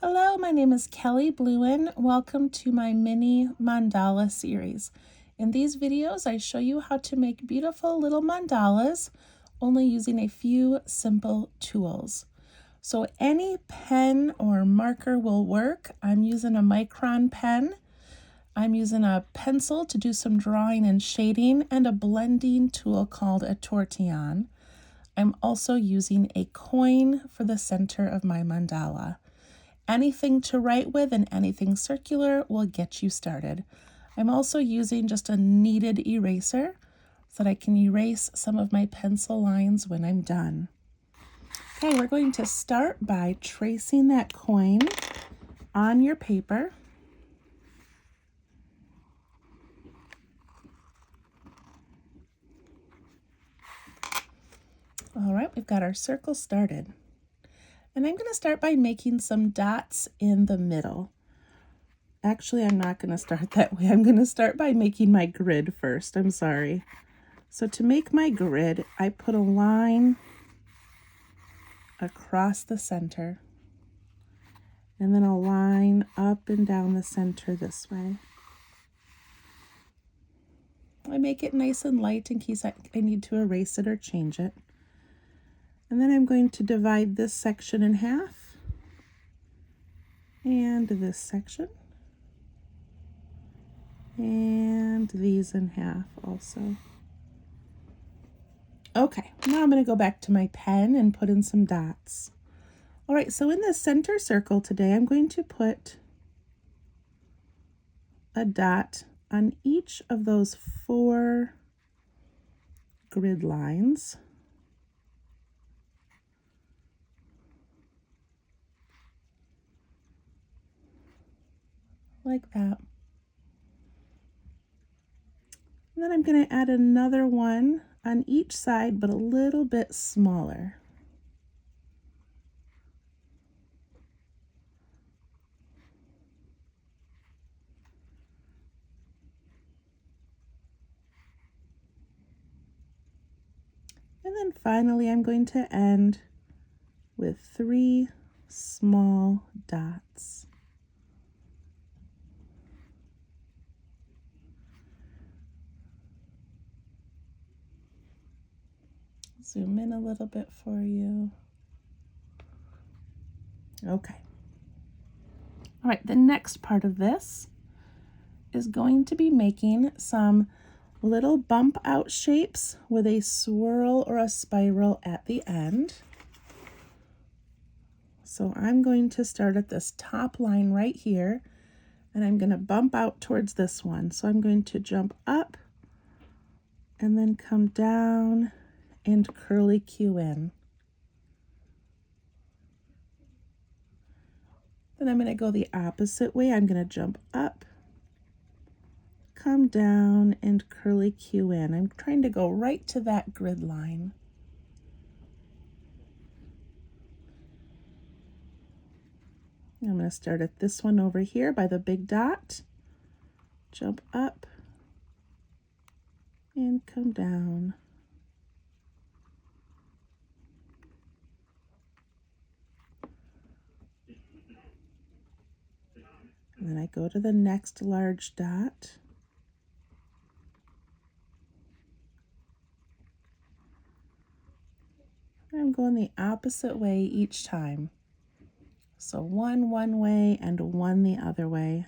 Hello, my name is Kelly Bluen. Welcome to my mini mandala series. In these videos, I show you how to make beautiful little mandalas only using a few simple tools. So any pen or marker will work. I'm using a micron pen. I'm using a pencil to do some drawing and shading and a blending tool called a tortillon. I'm also using a coin for the center of my mandala. Anything to write with and anything circular will get you started. I'm also using just a kneaded eraser so that I can erase some of my pencil lines when I'm done. Okay, we're going to start by tracing that coin on your paper. All right, we've got our circle started. And I'm going to start by making some dots in the middle. Actually, I'm not going to start that way. I'm going to start by making my grid first. I'm sorry. So to make my grid, I put a line across the center and then a line up and down the center this way. I make it nice and light in case I need to erase it or change it. And then I'm going to divide this section in half and this section and these in half also. Okay, now I'm going to go back to my pen and put in some dots. All right, so in the center circle today, I'm going to put a dot on each of those 4 grid lines. Like that. And then I'm going to add another one on each side, but a little bit smaller. And then finally, I'm going to end with 3 small dots. Zoom in a little bit for you. Okay. All right, the next part of this is going to be making some little bump out shapes with a swirl or a spiral at the end. So I'm going to start at this top line right here, and I'm going to bump out towards this one. So I'm going to jump up and then come down and curly Q in. Then I'm going to go the opposite way. I'm going to jump up, come down, and curly Q in. I'm trying to go right to that grid line. I'm going to start at this one over here by the big dot, jump up, and come down. And then I go to the next large dot. I'm going the opposite way each time. So one way and one the other way.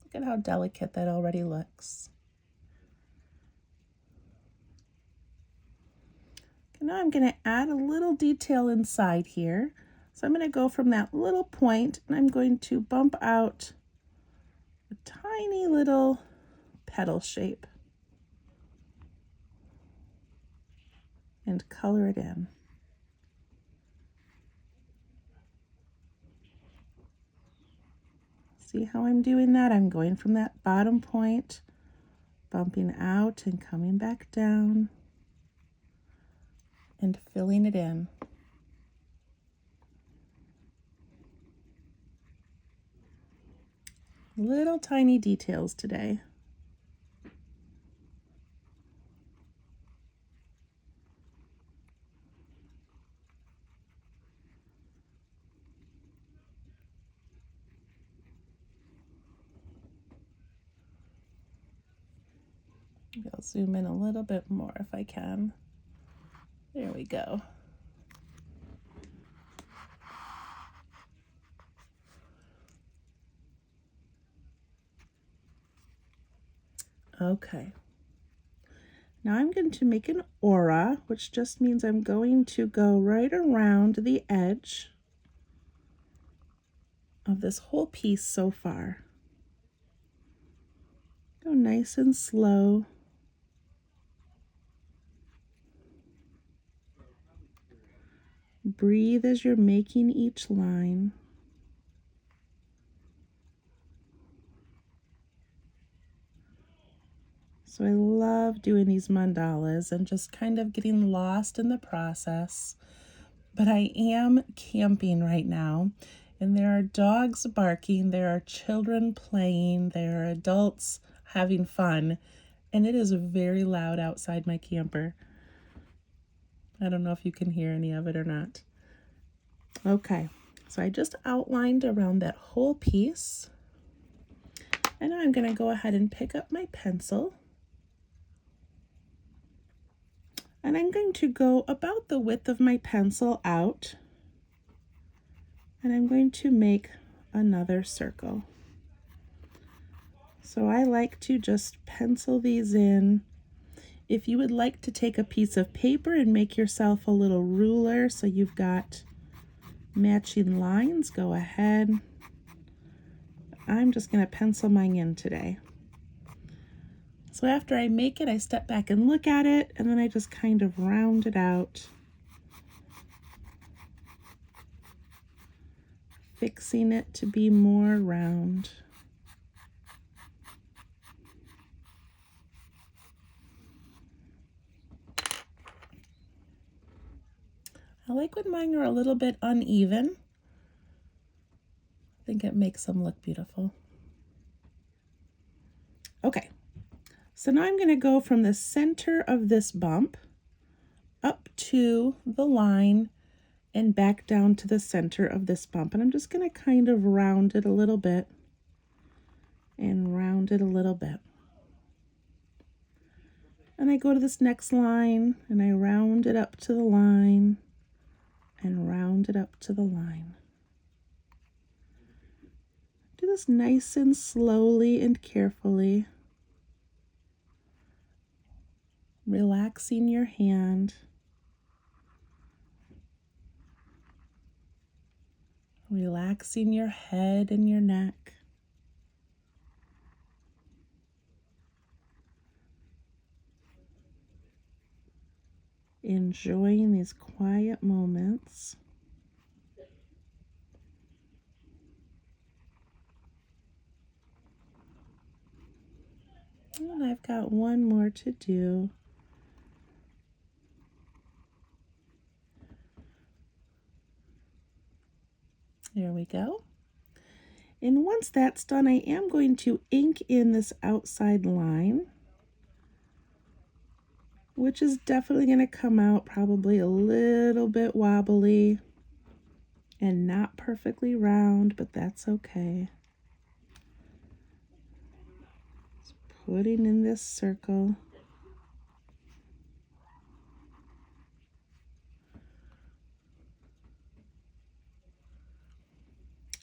Look at how delicate that already looks. Okay, now I'm going to add a little detail inside here. So I'm going to go from that little point and I'm going to bump out a tiny little petal shape and color it in. See how I'm doing that? I'm going from that bottom point, bumping out and coming back down and filling it in. Little tiny details today. Maybe I'll zoom in a little bit more if I can. There we go. Okay. Now I'm going to make an aura, which just means I'm going to go right around the edge of this whole piece so far. Go nice and slow. Breathe as you're making each line. So I love doing these mandalas and just kind of getting lost in the process. But I am camping right now, and there are dogs barking, there are children playing, there are adults having fun, and it is very loud outside my camper. I don't know if you can hear any of it or not. Okay, so I just outlined around that whole piece, and now I'm going to go ahead and pick up my pencil. And I'm going to go about the width of my pencil out, and I'm going to make another circle. So I like to just pencil these in. If you would like to take a piece of paper and make yourself a little ruler so you've got matching lines, go ahead. I'm just going to pencil mine in today. So after I make it, I step back and look at it, and then I just kind of round it out, fixing it to be more round. I like when mine are a little bit uneven. I think it makes them look beautiful. Okay, so now I'm going to go from the center of this bump up to the line and back down to the center of this bump. And I'm just going to kind of round it a little bit and round it a little bit. And I go to this next line and I round it up to the line and round it up to the line. Do this nice and slowly and carefully, relaxing your hand, relaxing your head and your neck. Enjoying these quiet moments. And I've got one more to do. There we go. And once that's done, I am going to ink in this outside line, which is definitely going to come out probably a little bit wobbly and not perfectly round, but that's okay. Just putting in this circle.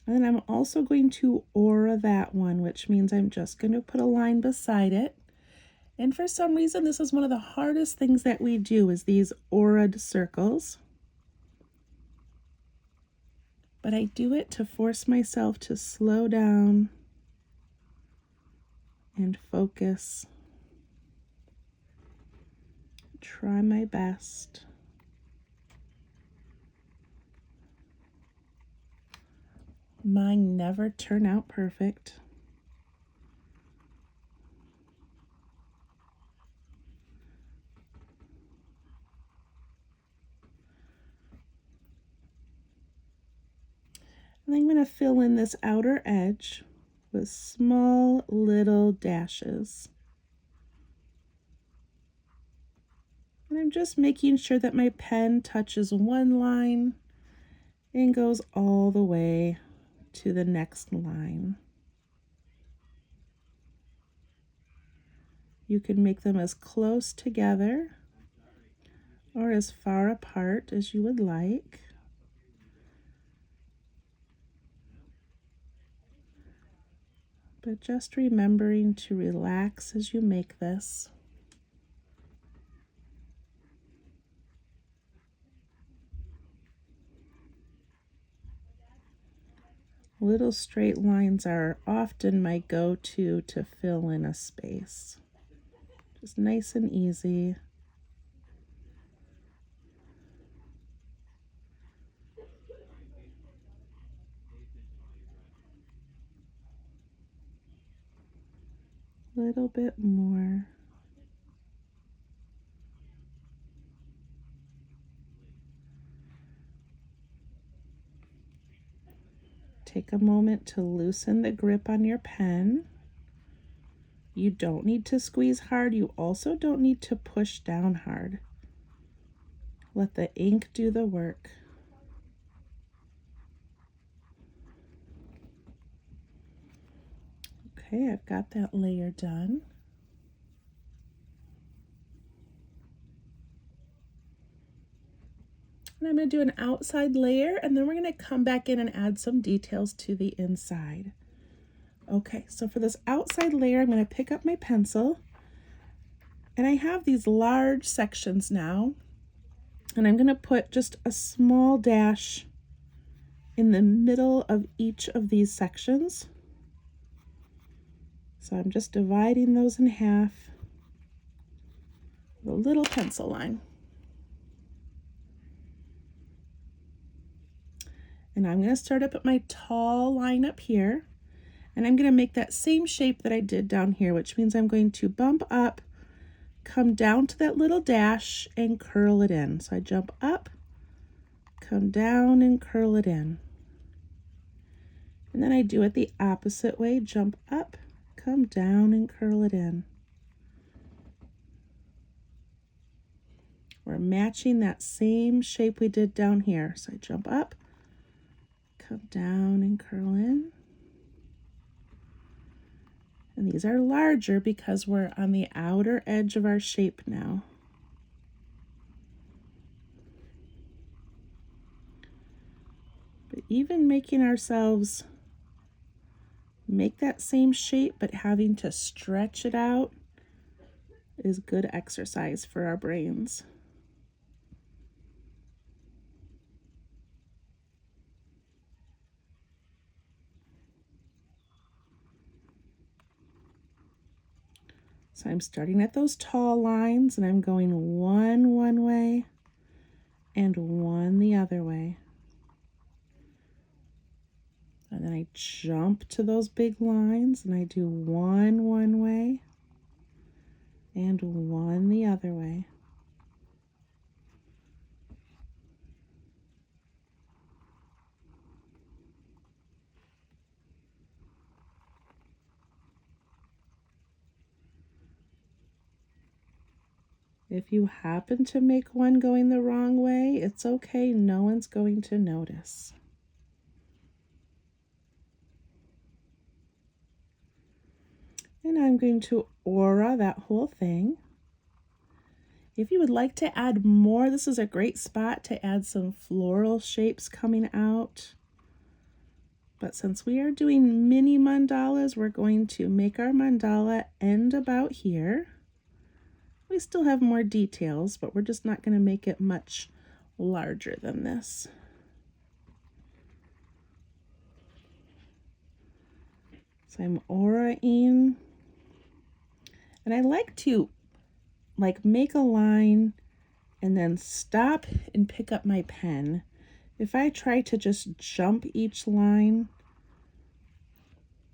And then I'm also going to aura that one, which means I'm just going to put a line beside it. And for some reason, this is one of the hardest things that we do, is these aura'd circles. But I do it to force myself to slow down and focus. Try my best. Mine never turn out perfect. And I'm going to fill in this outer edge with small little dashes. And I'm just making sure that my pen touches one line and goes all the way to the next line. You can make them as close together or as far apart as you would like. But just remembering to relax as you make this. Little straight lines are often my go-to to fill in a space. Just nice and easy. A little bit more. Take a moment to loosen the grip on your pen. You don't need to squeeze hard. You also don't need to push down hard. Let the ink do the work. Okay, I've got that layer done. And I'm going to do an outside layer, and then we're going to come back in and add some details to the inside. Okay, so for this outside layer, I'm going to pick up my pencil, and I have these large sections now, and I'm going to put just a small dash in the middle of each of these sections. So I'm just dividing those in half with a little pencil line. And I'm going to start up at my tall line up here, and I'm going to make that same shape that I did down here, which means I'm going to bump up, come down to that little dash, and curl it in. So I jump up, come down, and curl it in. And then I do it the opposite way, jump up, come down, and curl it in. We're matching that same shape we did down here. So I jump up, come down, and curl in. And these are larger because we're on the outer edge of our shape now. But even making ourselves make that same shape but having to stretch it out is good exercise for our brains. So I'm starting at those tall lines, and I'm going one way and one the other way. And then I jump to those big lines, and I do one way and one the other way. If you happen to make one going the wrong way, it's okay. No one's going to notice. And I'm going to aura that whole thing. If you would like to add more, this is a great spot to add some floral shapes coming out. But since we are doing mini mandalas, we're going to make our mandala end about here. We still have more details, but we're just not going to make it much larger than this. So I'm auraing, and I like to make a line and then stop and pick up my pen. If I try to just jump each line,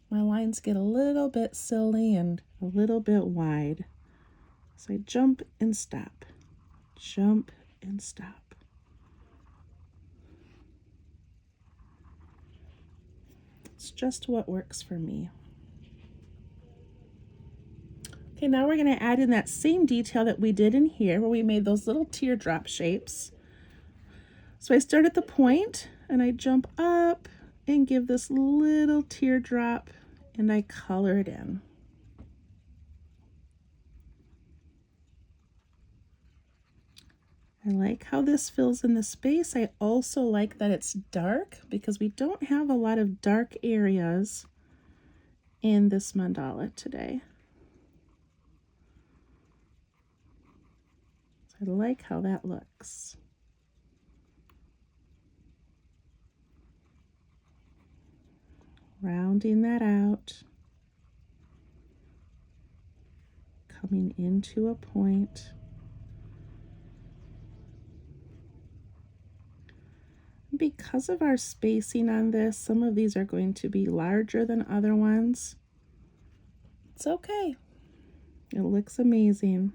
my lines get a little bit silly and a little bit wide. So I jump and stop, jump and stop. It's just what works for me. Okay, now we're going to add in that same detail that we did in here where we made those little teardrop shapes. So I start at the point and I jump up and give this little teardrop, and I color it in. I like how this fills in the space. I also like that it's dark because we don't have a lot of dark areas in this mandala today. I like how that looks. Rounding that out, coming into a point. Because of our spacing on this, some of these are going to be larger than other ones. It's okay. It looks amazing.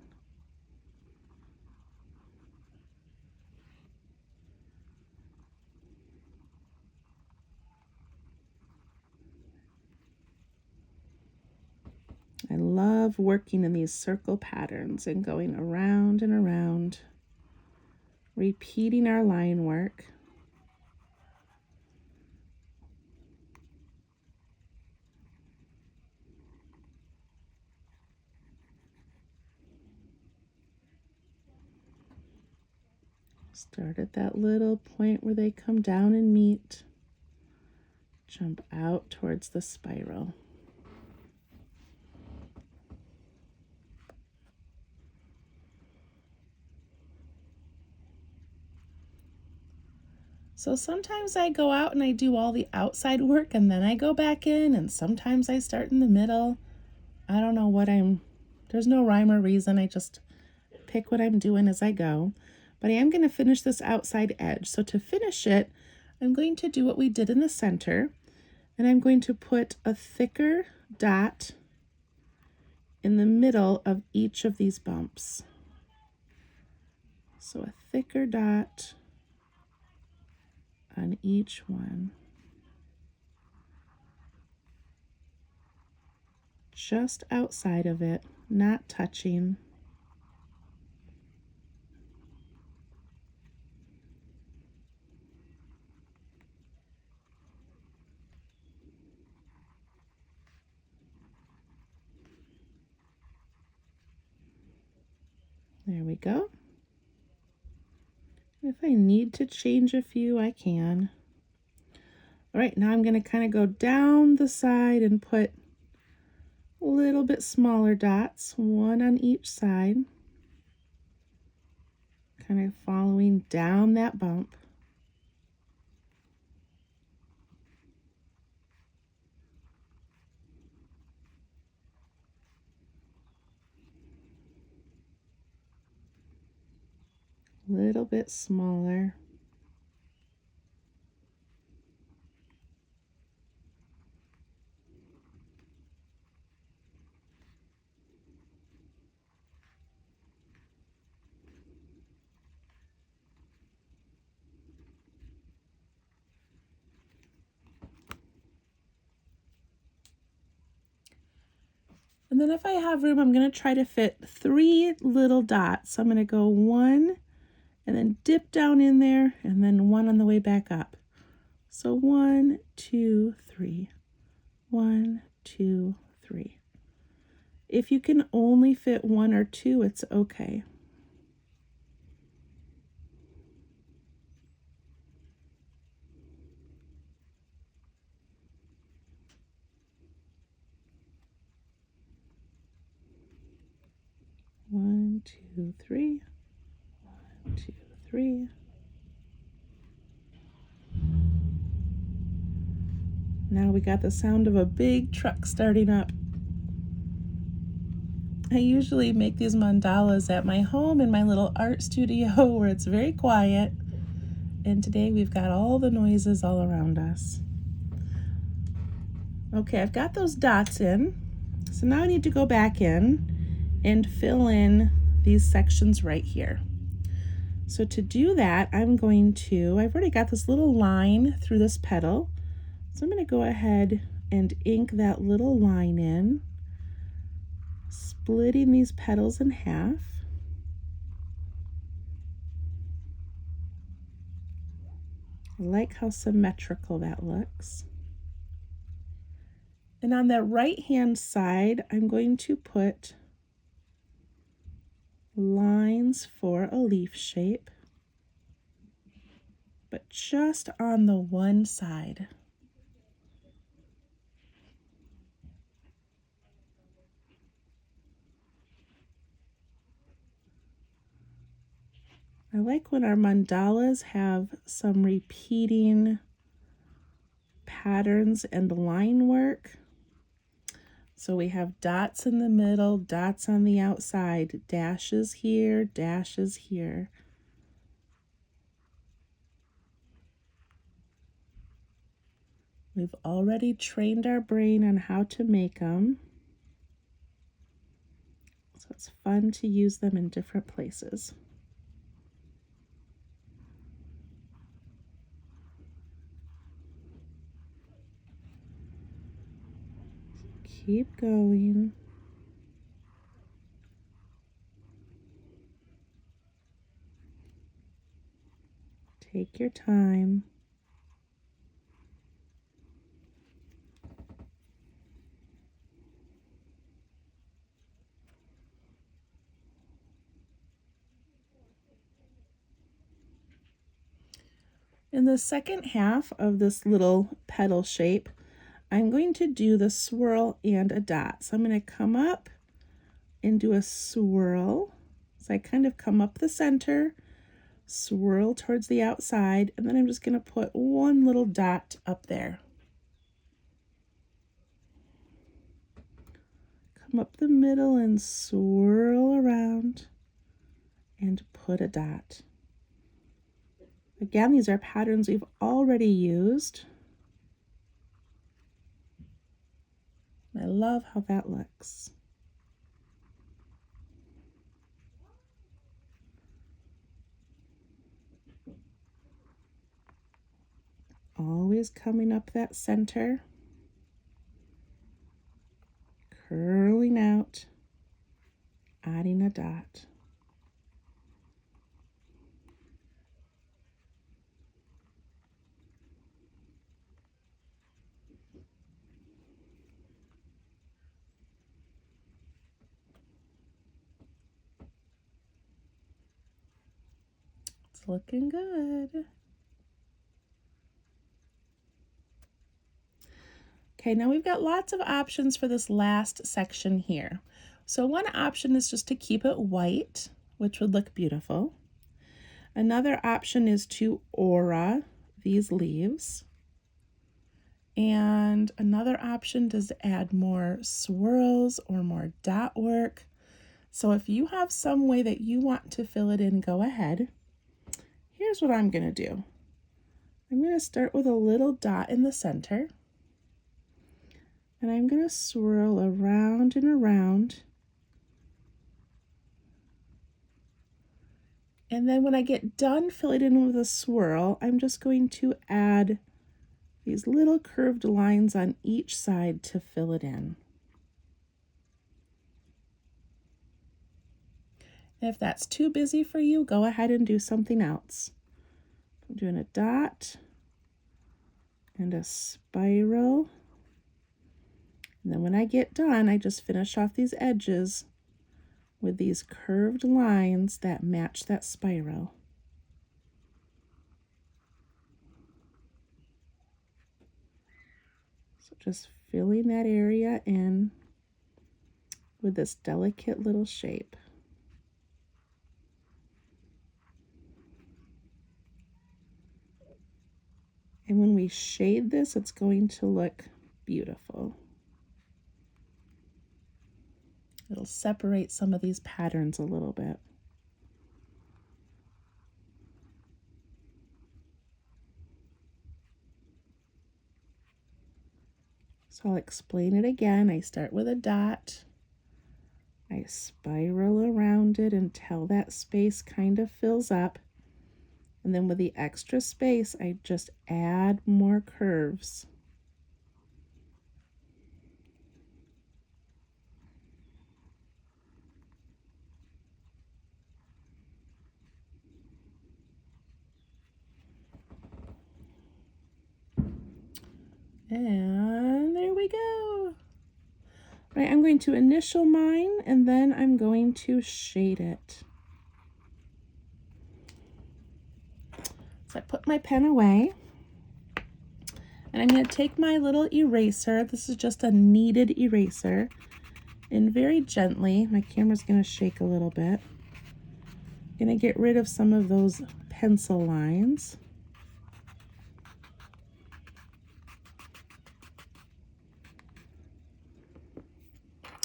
I love working in these circle patterns and going around and around, repeating our line work. Start at that little point where they come down and meet. Jump out towards the spiral. So sometimes I go out and I do all the outside work and then I go back in, and sometimes I start in the middle. I don't know there's no rhyme or reason. I just pick what I'm doing as I go. But I am going to finish this outside edge. So to finish it, I'm going to do what we did in the center, and I'm going to put a thicker dot in the middle of each of these bumps. So a thicker dot on each one. Just outside of it, not touching. There we go. If I need to change a few, I can. All right, now I'm going to kind of go down the side and put a little bit smaller dots, one on each side, kind of following down that bump. A little bit smaller. And then if I have room, I'm going to try to fit 3 little dots. So I'm going to go 1 and then dip down in there, and then 1 on the way back up. So 1, 2, 3. 1, 2, 3. If you can only fit 1 or 2, it's okay. One, two, three. 1, 2, 3. Now we got the sound of a big truck starting up. I usually make these mandalas at my home in my little art studio where it's very quiet. And today we've got all the noises all around us. Okay, I've got those dots in. So now I need to go back in and fill in these sections right here. So to do that, I've already got this little line through this petal. So I'm going to go ahead and ink that little line in, splitting these petals in half. I like how symmetrical that looks. And on the right-hand side, I'm going to put lines for a leaf shape. but just on the one side. I like when our mandalas have some repeating patterns and line work. So we have dots in the middle, dots on the outside, dashes here, dashes here. We've already trained our brain on how to make them. So it's fun to use them in different places. Keep going. Take your time. In the second half of this little petal shape, I'm going to do the swirl and a dot. So I'm going to come up and do a swirl. So I kind of come up the center, swirl towards the outside, and then I'm just going to put one little dot up there. Come up the middle and swirl around and put a dot. Again, these are patterns we've already used. I love how that looks. Always coming up that center, curling out, adding a dot. It's looking good. Okay, now we've got lots of options for this last section here. So one option is just to keep it white, which would look beautiful. Another option is to aura these leaves. And another option is to add more swirls or more dot work. So if you have some way that you want to fill it in, go ahead. Here's what I'm going to do. I'm going to start with a little dot in the center. And I'm going to swirl around and around. And then when I get done filling it in with a swirl, I'm just going to add these little curved lines on each side to fill it in. And if that's too busy for you, go ahead and do something else. I'm doing a dot and a spiral. And then when I get done, I just finish off these edges with these curved lines that match that spiral. So just filling that area in with this delicate little shape. And when we shade this, it's going to look beautiful. It'll separate some of these patterns a little bit. So I'll explain it again. I start with a dot. I spiral around it until that space kind of fills up. And then with the extra space, I just add more curves. And there we go. Right, I'm going to initial mine and then I'm going to shade it. So I put my pen away, and I'm going to take my little eraser. This is just a kneaded eraser, and very gently, my camera's going to shake a little bit. I'm going to get rid of some of those pencil lines.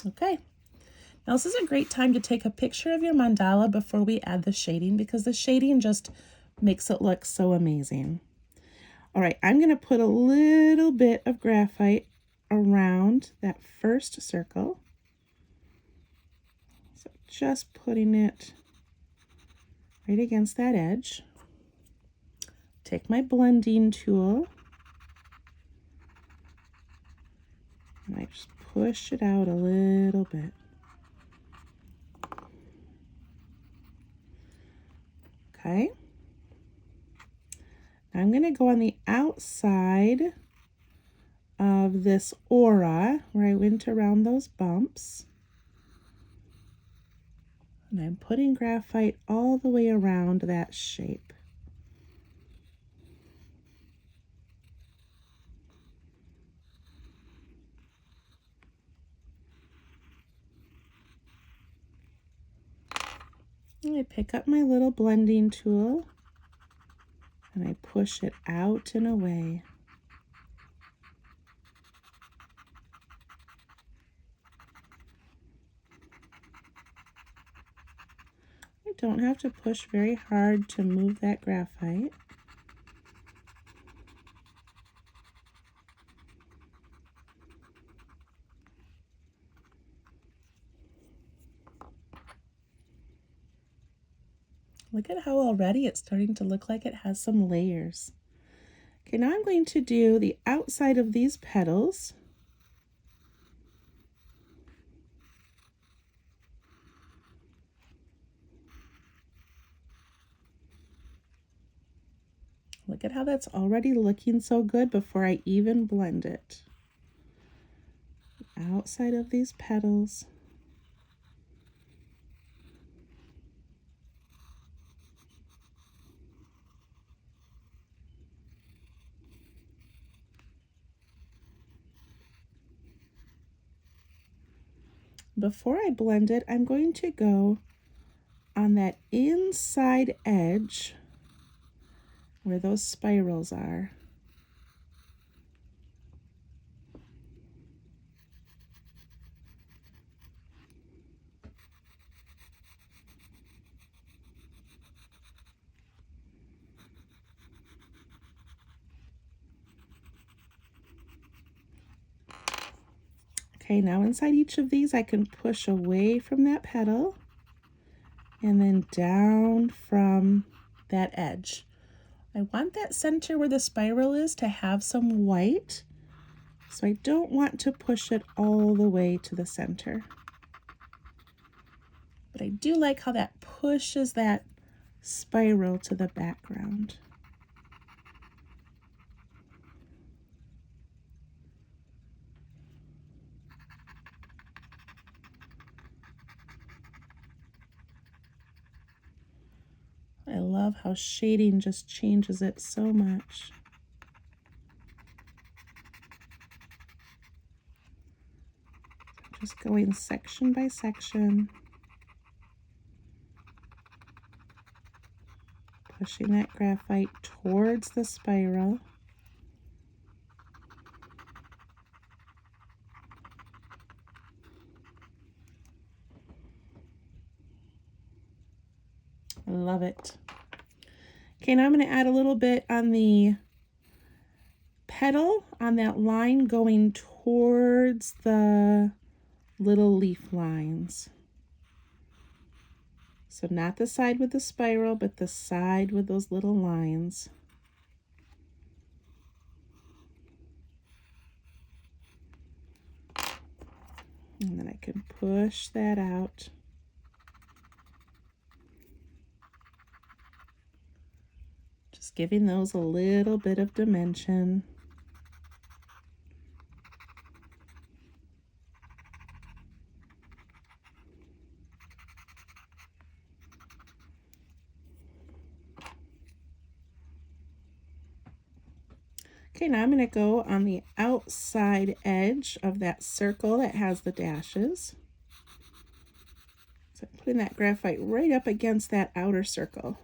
Okay, now this is a great time to take a picture of your mandala before we add the shading, because the shading just makes it look so amazing. All right, I'm going to put a little bit of graphite around that first circle. So just putting it right against that edge. Take my blending tool, and I just push it out a little bit. Okay. Now I'm going to go on the outside of this aura where I went around those bumps. And I'm putting graphite all the way around that shape. And I pick up my little blending tool and I push it out and away. I don't have to push very hard to move that graphite. Look at how already it's starting to look like it has some layers. Okay, now I'm going to do the outside of these petals. Look at how that's already looking so good before I even blend it. The outside of these petals. Before I blend it, I'm going to go on that inside edge where those spirals are. Okay, now inside each of these I can push away from that petal and then down from that edge. I want that center where the spiral is to have some white, so I don't want to push it all the way to the center. But I do like how that pushes that spiral to the background. I love how shading just changes it so much. Just going section by section, pushing that graphite towards the spiral. I love it. Okay, now I'm going to add a little bit on the petal, on that line going towards the little leaf lines. So not the side with the spiral, but the side with those little lines. And then I can push that out. Just giving those a little bit of dimension. Okay, now I'm going to go on the outside edge of that circle that has the dashes. So I'm putting that graphite right up against that outer circle.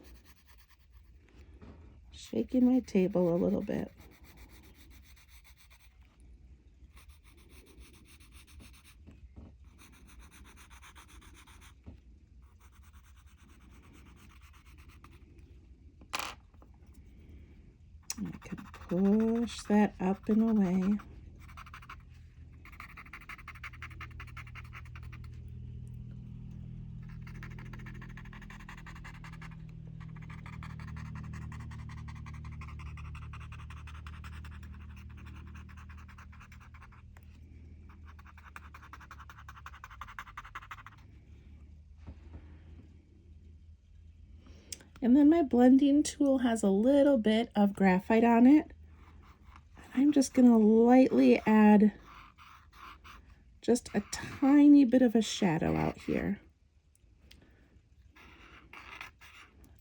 Shaking my table a little bit. I can push that up and away. And then my blending tool has a little bit of graphite on it. I'm just going to lightly add just a tiny bit of a shadow out here.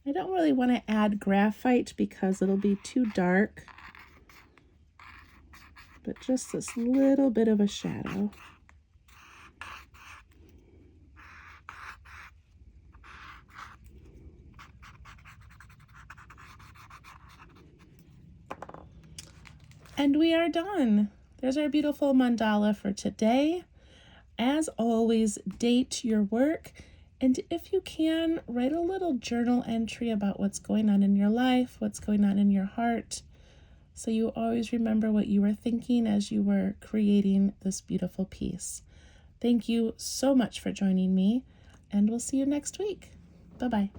I don't really want to add graphite because it'll be too dark, but just this little bit of a shadow. And we are done. There's our beautiful mandala for today. As always, date your work, and if you can, write a little journal entry about what's going on in your life, what's going on in your heart, so you always remember what you were thinking as you were creating this beautiful piece. Thank you so much for joining me, and we'll see you next week. Bye-bye.